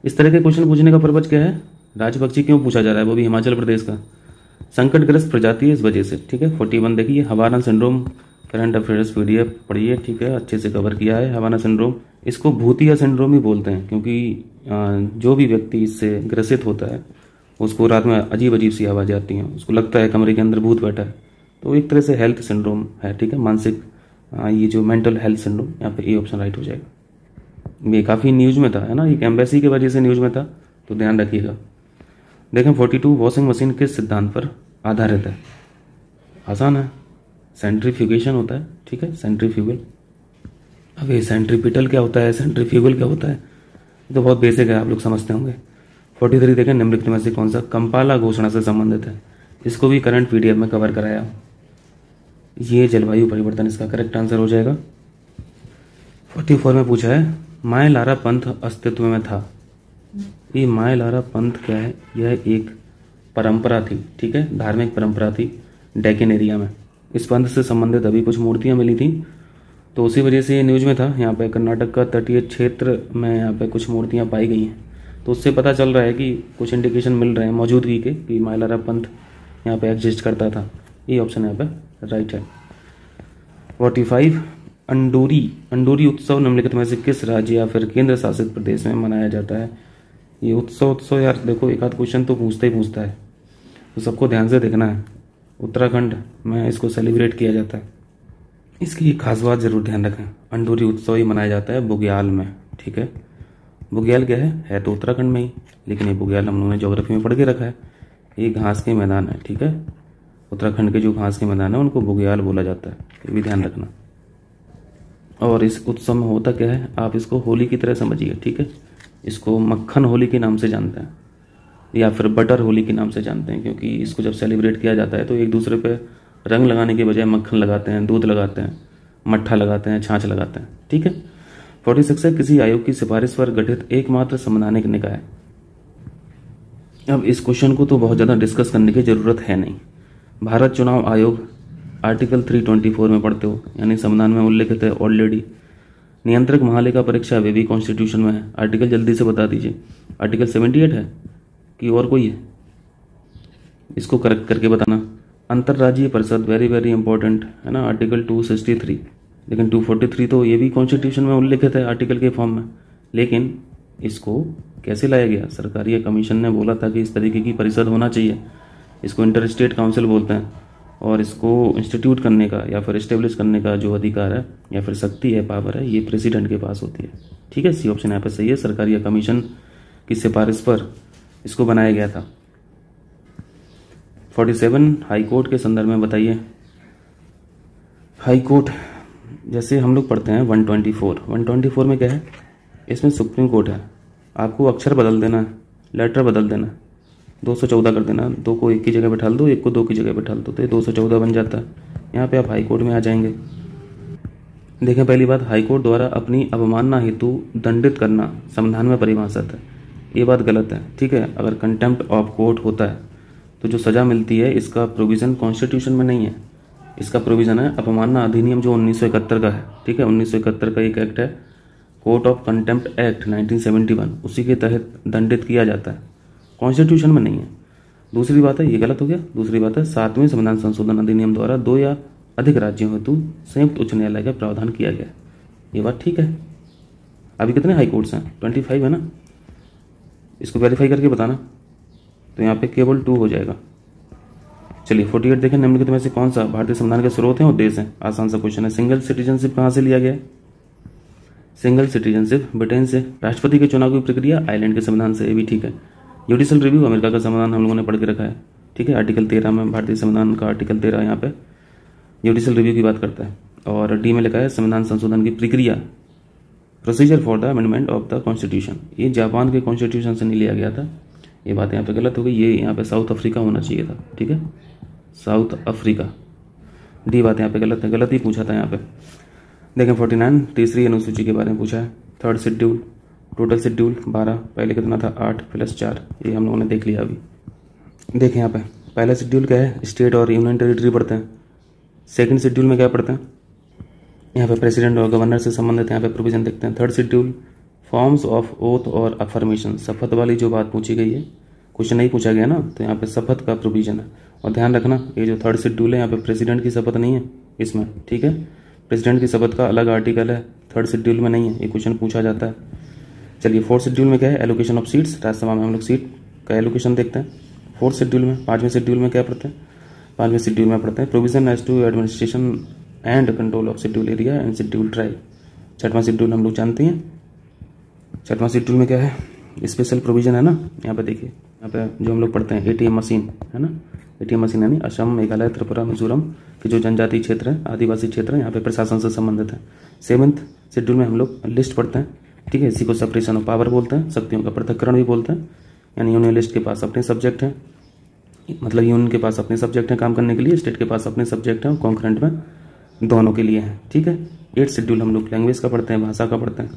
इस तरह के क्वेश्चन पूछने का पर्पज क्या है? राज्य पक्षी क्यों पूछा जा रहा है, वो भी हिमाचल प्रदेश का? संकटग्रस्त प्रजाति है इस वजह से, ठीक है। 41 देखिए, हवाना सिंड्रोम करंट अफेयर्स PDF पढ़िए, ठीक है, अच्छे से कवर किया है। हवाना सिंड्रोम, इसको भूतिया सिंड्रोम ही बोलते हैं क्योंकि जो भी व्यक्ति इससे ग्रसित होता है उसको रात में अजीब अजीब सी आवाज़ें आती हैं, उसको लगता है कमरे के अंदर भूत बैठा है, तो एक तरह से हेल्थ सिंड्रोम है, ठीक है, मानसिक ये जो मेंटल हेल्थ सिंड्रोम, यहाँ पे ए ऑप्शन राइट हो जाएगा। ये काफ़ी न्यूज़ में था, है ना, एक एम्बेसी की वजह से न्यूज़ में था, तो ध्यान रखिएगा। देखें 42 वॉशिंग मशीन किस सिद्धांत पर आधारित है? आसान है, सेंट्रीफ्यूगेशन होता है, ठीक है, सेंट्रीफ्यूगल। अब ये सेंट्रीपिटल क्या होता है, सेंट्रीफ्यूगल क्या होता है, ये तो बहुत बेसिक है, आप लोग समझते होंगे। 43 देखें, निम्नलिखित में से कौन सा कंपाला घोषणा से संबंधित है? इसको भी करंट PDF में कवर कराया। ये जलवायु परिवर्तन इसका करेक्ट आंसर हो जाएगा। 44 में पूछा है माय लारा पंथ अस्तित्व में था। ये माय लारा पंथ क्या है? यह एक परंपरा थी, ठीक है, धार्मिक परंपरा थी डेक्कन एरिया में। इस पंथ से संबंधित अभी कुछ मूर्तियां मिली थी, तो उसी वजह से ये न्यूज में था। यहाँ पे कर्नाटक का तटीय क्षेत्र में यहाँ पे कुछ मूर्तियां पाई गई हैं, तो उससे पता चल रहा है कि कुछ इंडिकेशन मिल रहे हैं मौजूदगी के कि माय लारा पंथ यहाँ पे एग्जिस्ट करता था। ये ऑप्शन यहाँ पे राइट है। 45 अंडोरी उत्सव निम्नलिखित में से किस राज्य या फिर केंद्र शासित प्रदेश में मनाया जाता है? ये उत्सव यार देखो, एक आध क्वेश्चन तो पूछता है, तो सबको ध्यान से देखना है। उत्तराखंड में इसको सेलिब्रेट किया जाता है, इसकी खास बात जरूर ध्यान रखें। अंडोरी उत्सव ही मनाया जाता है बुग्याल में, ठीक है। बुग्याल क्या है तो उत्तराखंड में ही, लेकिन ये बुग्याल हम लोगों ने ज्योग्राफी में पढ़ के रखा है। ये घास के मैदान है, ठीक है, उत्तराखंड के जो घास के मैदान है उनको बुग्याल बोला जाता है, ये भी ध्यान रखना। और इस उत्सव में होता क्या है, आप इसको होली की तरह समझिए, ठीक है। इसको मक्खन होली के नाम से जानते हैं या फिर बटर होली के नाम से जानते हैं, क्योंकि इसको जब सेलिब्रेट किया जाता है तो एक दूसरे पे रंग लगाने के बजाय मक्खन लगाते हैं, दूध लगाते हैं, मट्ठा लगाते हैं, छाछ लगाते हैं, ठीक है। 46 है किसी आयोग की सिफारिश पर गठित एकमात्र संवैधानिक निकाय। अब इस क्वेश्चन को तो बहुत ज़्यादा डिस्कस करने की जरूरत है नहीं। भारत चुनाव आयोग आर्टिकल 324 में पढ़ते हो, यानी संविधान में उल्लेखित है ऑलरेडी। नियंत्रक महालेखा परीक्षा वे भी कॉन्स्टिट्यूशन में है। आर्टिकल जल्दी से बता दीजिए, आर्टिकल 78 है कि और कोई है? इसको करेक्ट करके बताना। अंतर्राज्यीय परिषद वेरी वेरी इंपॉर्टेंट है ना, आर्टिकल 263। लेकिन 243 तो ये भी कॉन्स्टिट्यूशन में उल्लेखित है आर्टिकल के फॉर्म में, लेकिन इसको कैसे लाया गया? सरकारी कमीशन ने बोला था कि इस तरीके की परिषद होना चाहिए, इसको इंटर स्टेट काउंसिल बोलते हैं, और इसको इंस्टीट्यूट करने का या फिर इस्टेब्लिश करने का जो अधिकार है या फिर शक्ति है, पावर है, ये प्रेसिडेंट के पास होती है। ठीक है, सी ऑप्शन यहाँ पे सही है। सरकारी या कमीशन की सिफारिश पर इसको बनाया गया था। 47 हाई कोर्ट के संदर्भ में बताइए। हाई कोर्ट जैसे हम लोग पढ़ते हैं 124 में क्या है, इसमें सुप्रीम कोर्ट है। आपको अक्षर बदल देना है, लेटर बदल देना है, 214 कर देना, 2 को 1 की जगह बैठा दो, 1 को 2 की जगह बैठा दो, तो ये 214 बन जाता है। यहाँ पे आप हाई कोर्ट में आ जाएंगे। देखें, पहली बात, हाई कोर्ट द्वारा अपनी अवमानना हेतु दंडित करना संविधान में परिभाषित है। ये बात गलत है। ठीक है, अगर कंटेम्प्ट ऑफ कोर्ट होता है तो जो सज़ा मिलती है, इसका प्रोविज़न कॉन्स्टिट्यूशन में नहीं है। इसका प्रोविज़न है अपमानना अधिनियम जो 1971 का है। ठीक है, 1971 का एक एक्ट है, कोर्ट ऑफ कंटेम्प्ट एक्ट 1971, उसी के तहत दंडित किया जाता है, कॉन्स्टिट्यूशन में नहीं है। दूसरी बात है, ये गलत हो गया। दूसरी बात है, 7वें संविधान संशोधन अधिनियम द्वारा 2 या अधिक राज्यों हेतु संयुक्त उच्च न्यायालय का प्रावधान किया गया। ये बात ठीक है। अभी कितने हाई कोर्ट्स हैं? 25 है ना। इसको वेरीफाई करके बताना। तो यहाँ पे केवल 2 हो जाएगा। चलिए 48 देखें, निम्नलिखित में से कौन सा भारतीय संविधान के स्रोत हैं और देश हैं? आसान सा क्वेश्चन है। सिंगल सिटीजनशिप कहाँ से लिया गया है? सिंगल सिटीजनशिप ब्रिटेन से। राष्ट्रपति के चुनाव की प्रक्रिया आयरलैंड के संविधान से, ये भी ठीक है। जुडिशल रिव्यू अमेरिका का संविधान हम लोगों ने पढ़ के रखा है। ठीक है, आर्टिकल 13 में, भारतीय संविधान का आर्टिकल 13 यहाँ पे जुडिशल रिव्यू की बात करता है। और डी में लिखा है संविधान संशोधन की प्रक्रिया, procedure for the amendment of the constitution. ये जापान के कॉन्स्टिट्यूशन से नहीं लिया गया था। ये बात यहाँ पे गलत हो गई। ये यहाँ पे साउथ अफ्रीका होना चाहिए था। ठीक है, साउथ अफ्रीका। डी बात यहाँ पे गलत है, गलत ही पूछा था यहाँ पे। देखें 49 तीसरी अनुसूची के बारे में पूछा है। 3rd शेड्यूल, टोटल शेड्यूल 12, पहले कितना था 8 + 4, ये हम लोगों ने देख लिया अभी। देखें यहाँ पे पहला शेड्यूल क्या है, स्टेट और यूनियन टेरिटरी पढ़ते हैं। 2nd शेड्यूल में क्या पढ़ते हैं, यहाँ पे प्रेसिडेंट और गवर्नर से संबंधित यहाँ पे प्रोविजन देखते हैं। 3rd schedule forms of oath और अफर्मेशन, शपथ वाली जो बात पूछी गई है, क्वेश्चन नहीं पूछा गया ना, तो यहाँ पे शपथ का प्रोविजन है। और ध्यान रखना, ये जो 3rd शेड्यूल है यहाँ पे प्रेसिडेंट की शपथ नहीं है इसमें। ठीक है, प्रेसिडेंट की शपथ का अलग आर्टिकल है, 3rd शेड्यूल में नहीं है। ये क्वेश्चन पूछा जाता है। चलिए 4th शेड्यूल में क्या है, एलोकेशन ऑफ सीट्स। राज्यसभा में हम लोग सीट का एलोकेशन देखते हैं 4th शेड्यूल में। 5वें शेड्यूल में क्या पढ़ते हैं, 5वें शेड्यूल में पढ़ते हैं provision as to administration and control of schedule area and schedule tribe. 6वां शेड्यूल हम लोग जानते हैं। 6वां शेड्यूल में क्या है, स्पेशल प्रोविजन है ना। यहाँ पे देखिए, यहाँ पे जो हम लोग पढ़ते हैं ATM मशीन है ना। ATM मशीन यानी असम, मेघालय, त्रिपुरा, मिजोरम के जो जनजातीय क्षेत्र है, आदिवासी क्षेत्र है, यहाँ पे प्रशासन से संबंधित है। 7th शेड्यूल में हम लोग लिस्ट पढ़ते हैं। ठीक है, इसी को सेपरेशन ऑफ पावर बोलते हैं, शक्तियों का पृथक्करण भी बोलते हैं। यानी यूनियन लिस्ट के पास अपने सब्जेक्ट हैं, मतलब यूनियन के पास अपने सब्जेक्ट हैं काम करने के लिए, स्टेट के पास अपने सब्जेक्ट हैं, कॉन्करेंट में दोनों के लिए हैं। ठीक है, 8th शेड्यूल हम लोग लैंग्वेज का पढ़ते हैं, भाषा का पढ़ते हैं।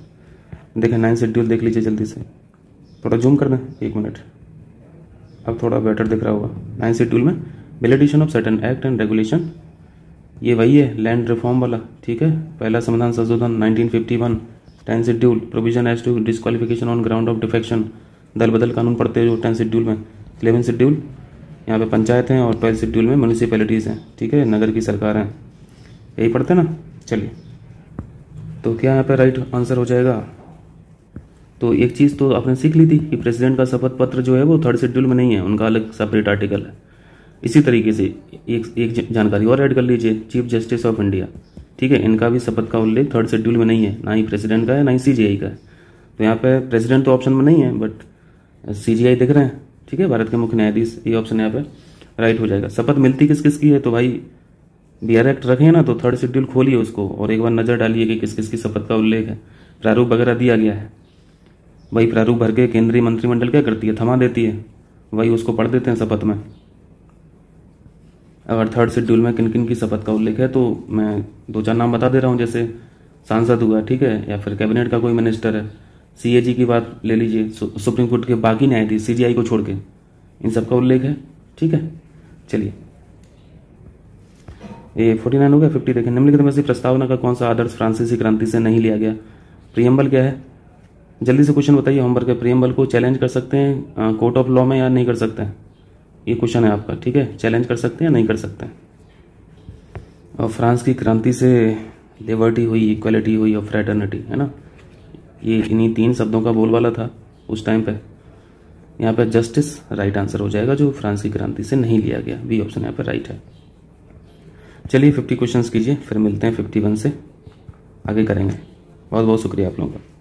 देखें 9th शेड्यूल देख लीजिए जल्दी से, थोड़ा जूम कर दें 1 मिनट, अब थोड़ा बेटर दिख रहा होगा। 9th शेड्यूल में validation of certain act and regulation, ये वही है लैंड रिफॉर्म वाला। ठीक है, पहला संविधान संशोधन 1951। 10th schedule provision as to disqualification on ground of defection, दल बदल कानून पढ़ते हैं जो 10th शेड्यूल में। 11th शेड्यूल यहाँ पे पंचायत हैं और 12th शेड्यूल में म्यूनिसिपैलिटीज़ हैं। ठीक है, नगर की सरकार हैं, यही पढ़ते ना। चलिए, तो क्या यहाँ पे राइट आंसर हो जाएगा। तो एक चीज़ तो आपने सीख ली थी कि प्रेसिडेंट का शपथ पत्र जो है वो 3rd शेड्यूल में नहीं है, उनका अलग सेपरेट आर्टिकल है। इसी तरीके से एक जानकारी और ऐड कर लीजिए, चीफ जस्टिस ऑफ इंडिया। ठीक है, इनका भी शपथ का उल्लेख 3rd शेड्यूल में नहीं है, ना ही प्रेसिडेंट का है, ना ही CGI का है। तो यहाँ पे प्रेसिडेंट तो ऑप्शन में नहीं है, बट CGI दिख रहे हैं। ठीक है, भारत के मुख्य न्यायाधीश, ये ऑप्शन यहाँ पे राइट हो जाएगा। शपथ मिलती किस किस की है, तो भाई BR एक्ट रखे ना, तो 3rd शेड्यूल खोलिए उसको और एक बार नज़र डालिए कि किस किस की शपथ का उल्लेख है। प्रारूप वगैरह दिया गया है, वही प्रारूप भर के केंद्रीय मंत्रिमंडल क्या करती है, थमा देती है, वही उसको पढ़ देते हैं शपथ में। अगर 3rd शेड्यूल में किन किन की शपथ का उल्लेख है, तो मैं 2-4 नाम बता दे रहा हूँ, जैसे सांसद हुआ, ठीक है, या फिर कैबिनेट का कोई मिनिस्टर है, CAG की बात ले लीजिए, सुप्रीम कोर्ट के बाकी न्यायाधीश CGI को छोड़ के, इन सब का उल्लेख है। ठीक है, चलिए ये 49 हो गया। 50 देखें, निम्नलिखित में से प्रस्तावना का कौन सा आदर्श फ्रांसीसी क्रांति से नहीं लिया गया। प्रियम्बल क्या है, जल्दी से क्वेश्चन बताइए। होमवर्क है, प्रियम्बल को चैलेंज कर सकते हैं कोर्ट ऑफ लॉ में या नहीं कर सकते हैं, ये क्वेश्चन है आपका। ठीक है, चैलेंज कर सकते हैं या नहीं कर सकते हैं। और फ्रांस की क्रांति से लिबर्टी हुई, इक्वलिटी हुई और फ्रेटर्निटी, है ना, ये इन्हीं 3 शब्दों का बोलबाला था उस टाइम पे। यहाँ पे जस्टिस राइट आंसर हो जाएगा, जो फ्रांस की क्रांति से नहीं लिया गया। बी ऑप्शन यहाँ पे राइट है। चलिए 50 क्वेश्चंस कीजिए, फिर मिलते हैं 51 से आगे करेंगे। बहुत बहुत शुक्रिया आप लोगों का।